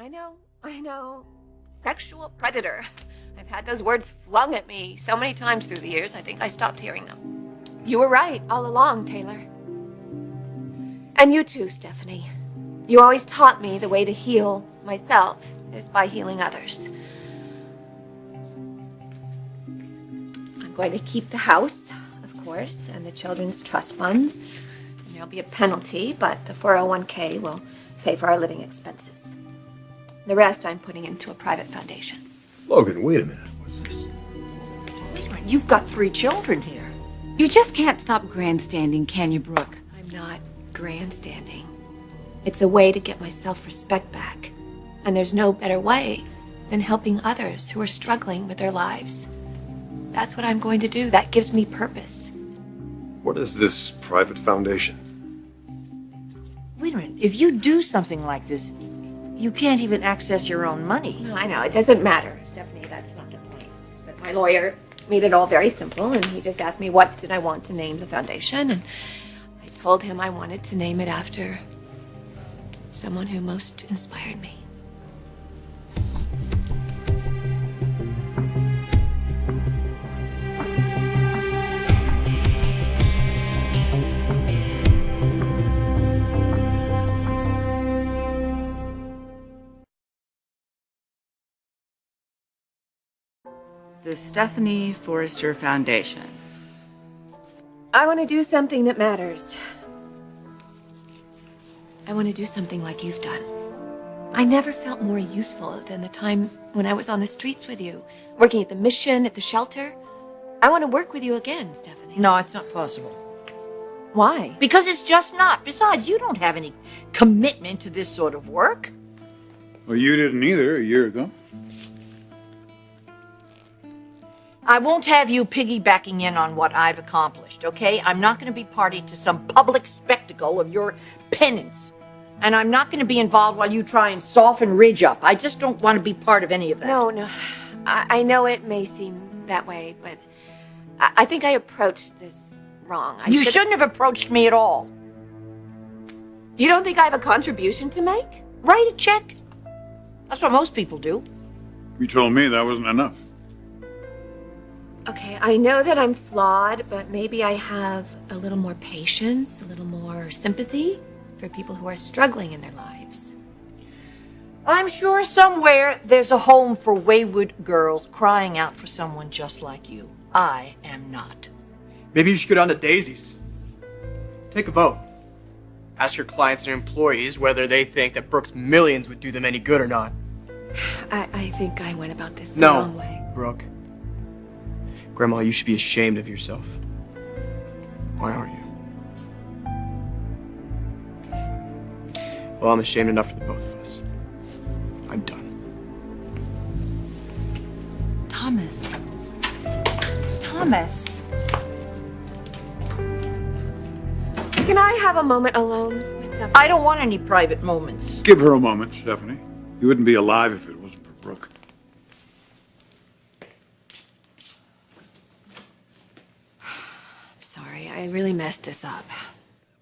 I know. Sexual predator. I've had those words flung at me so many times through the years, I think I stopped hearing them. You were right all along, Taylor. And you too, Stephanie. You always taught me the way to heal myself is by healing others. I'm going to keep the house, of course, and the children's trust funds. And there'll be a penalty, but the 401k will pay for our living expenses. The rest I'm putting into a private foundation. Logan, wait a minute. What's this? Wait a minute, you've got 3 children here. You just can't stop grandstanding, can you, Brooke? I'm not grandstanding. It's a way to get my self-respect back. And there's no better way than helping others who are struggling with their lives. That's what I'm going to do. That gives me purpose. What is this private foundation? Wait a minute, if you do something like this, you can't even access your own money. No, I know, it doesn't matter, Stephanie, that's not the point. But my lawyer made it all very simple, and he just asked me what did I want to name the foundation, and I told him I wanted to name it after someone who most inspired me. The Stephanie Forrester Foundation. I want to do something that matters. I want to do something like you've done. I never felt more useful than the time when I was on the streets with you, working at the mission, at the shelter. I want to work with you again, Stephanie. No, it's not possible. Why? Because it's just not. Besides, you don't have any commitment to this sort of work. Well, you didn't either a year ago. I won't have you piggybacking in on what I've accomplished, okay? I'm not going to be party to some public spectacle of your penance. And I'm not going to be involved while you try and soften Ridge up. I just don't want to be part of any of that. No. I know it may seem that way, but I think I approached this wrong. You shouldn't have approached me at all. You don't think I have a contribution to make? Write a check. That's what most people do. You told me that wasn't enough. Okay, I know that I'm flawed, but maybe I have a little more patience, a little more sympathy for people who are struggling in their lives. I'm sure somewhere there's a home for wayward girls crying out for someone just like you. I am not. Maybe you should go down to Daisy's. Take a vote. Ask your clients and employees whether they think that Brooke's millions would do them any good or not. I think I went about this the wrong way. No, Brooke. Grandma, you should be ashamed of yourself. Why aren't you? Well, I'm ashamed enough for the both of us. I'm done. Thomas. Can I have a moment alone with Stephanie? I don't want any private moments. Give her a moment, Stephanie. You wouldn't be alive if it wasn't for Brooke. Sorry, I really messed this up.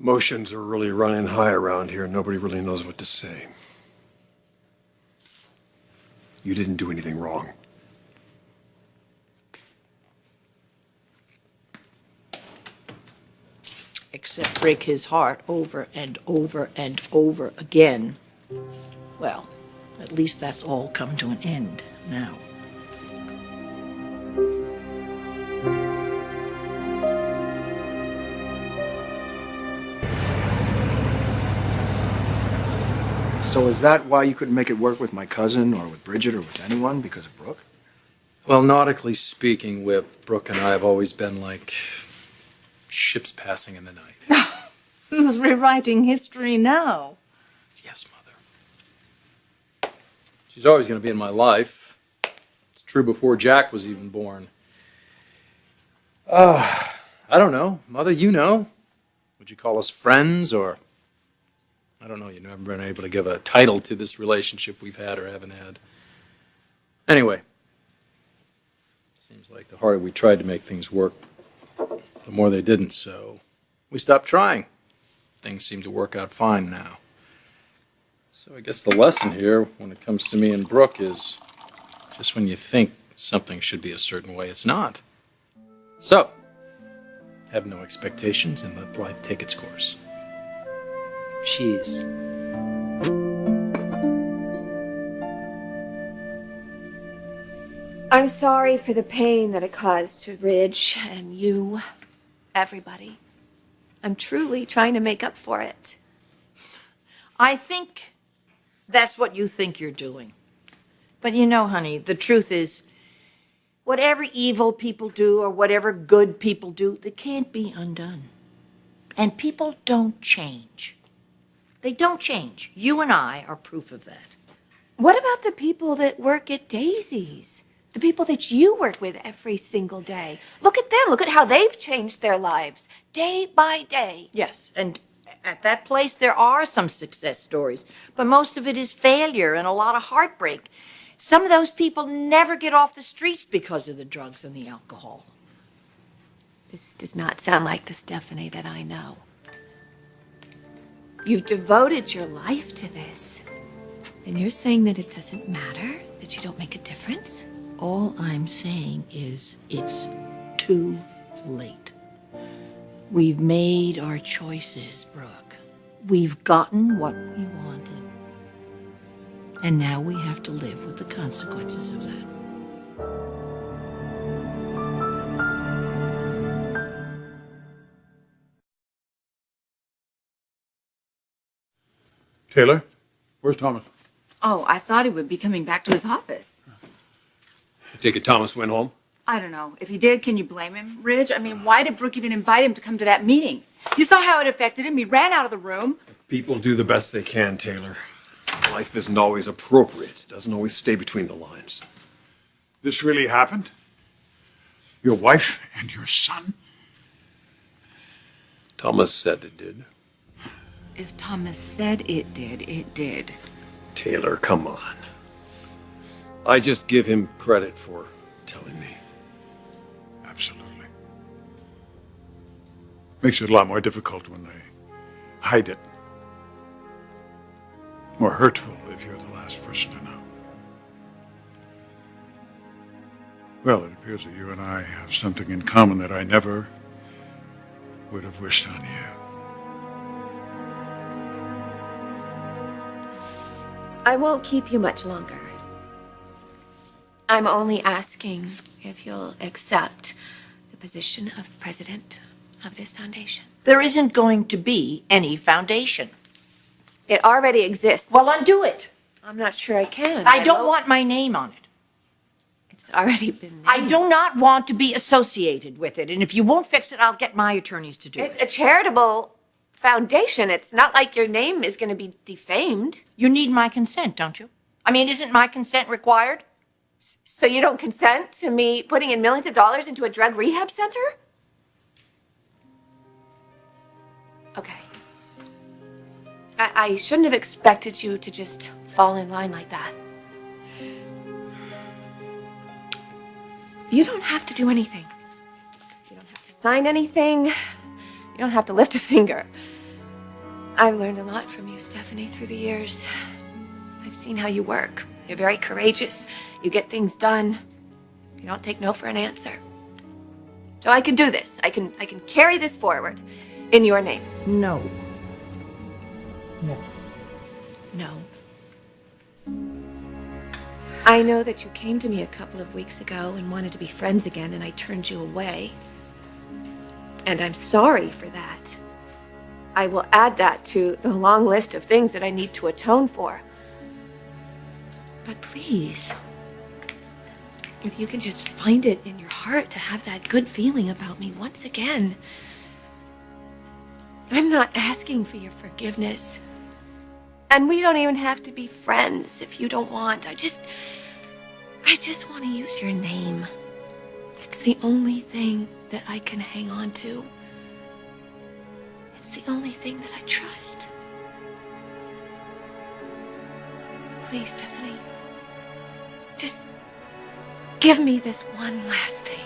Emotions are really running high around here. Nobody really knows what to say. You didn't do anything wrong. Except break his heart over and over and over again. Well, at least that's all come to an end now. So is that why you couldn't make it work with my cousin or with Bridget or with anyone because of Brooke? Well, nautically speaking, Whip, Brooke and I have always been like ships passing in the night. Who's rewriting history now? Yes, Mother. She's always going to be in my life. It's true before Jack was even born. I don't know. Mother, you know. Would you call us friends or... I don't know, you've never been able to give a title to this relationship we've had or haven't had. Anyway, seems like the harder we tried to make things work, the more they didn't, so we stopped trying. Things seem to work out fine now. So I guess the lesson here, when it comes to me and Brooke, is just when you think something should be a certain way, it's not. So, have no expectations and let life take its course. Cheese. I'm sorry for the pain that it caused to Ridge and you, everybody. I'm truly trying to make up for it. I think that's what you think you're doing. But you know, honey, the truth is, whatever evil people do or whatever good people do, they can't be undone. And people don't change. They don't change. You and I are proof of that. What about the people that work at Daisy's? The people that you work with every single day. Look at them. Look at how they've changed their lives day by day. Yes, and at that place there are some success stories, but most of it is failure and a lot of heartbreak. Some of those people never get off the streets because of the drugs and the alcohol. This does not sound like the Stephanie that I know. You've devoted your life to this, and you're saying that it doesn't matter, that you don't make a difference? All I'm saying is it's too late. We've made our choices, Brooke. We've gotten what we wanted. And now we have to live with the consequences of that. Taylor, where's Thomas? Oh, I thought he would be coming back to his office. I take it Thomas went home? I don't know. If he did, can you blame him, Ridge? I mean, why did Brooke even invite him to come to that meeting? You saw how it affected him. He ran out of the room. People do the best they can, Taylor. Life isn't always appropriate. It doesn't always stay between the lines. This really happened? Your wife and your son? Thomas said it did. If Thomas said it did, it did. Taylor, come on. I just give him credit for telling me. Absolutely. Makes it a lot more difficult when they hide it. More hurtful if you're the last person to know. Well, it appears that you and I have something in common that I never would have wished on you. I won't keep you much longer. I'm only asking if you'll accept the position of president of this foundation. There isn't going to be any foundation. It already exists. Well, undo it. I'm not sure I can. I don't won't- want my name on it. It's already been named. I do not want to be associated with it. And if you won't fix it, I'll get my attorneys to do It's it. a charitable foundation. It's not like your name is going to be defamed. You need my consent, don't you? I mean, isn't my consent required? So you don't consent to me putting in millions of dollars into a drug rehab center? Okay. I shouldn't have expected you to just fall in line like that. You don't have to do anything. You don't have to sign anything. You don't have to lift a finger. I've learned a lot from you, Stephanie, through the years. I've seen how you work. You're very courageous. You get things done. You don't take no for an answer. So I can do this. I can carry this forward in your name. No. No. No. I know that you came to me a couple of weeks ago and wanted to be friends again, and I turned you away. And I'm sorry for that. I will add that to the long list of things that I need to atone for. But please, if you can just find it in your heart to have that good feeling about me once again. I'm not asking for your forgiveness. And we don't even have to be friends if you don't want. I just want to use your name. It's the only thing that I can hang on to. It's the only thing that I trust. Please, Stephanie, just give me this one last thing.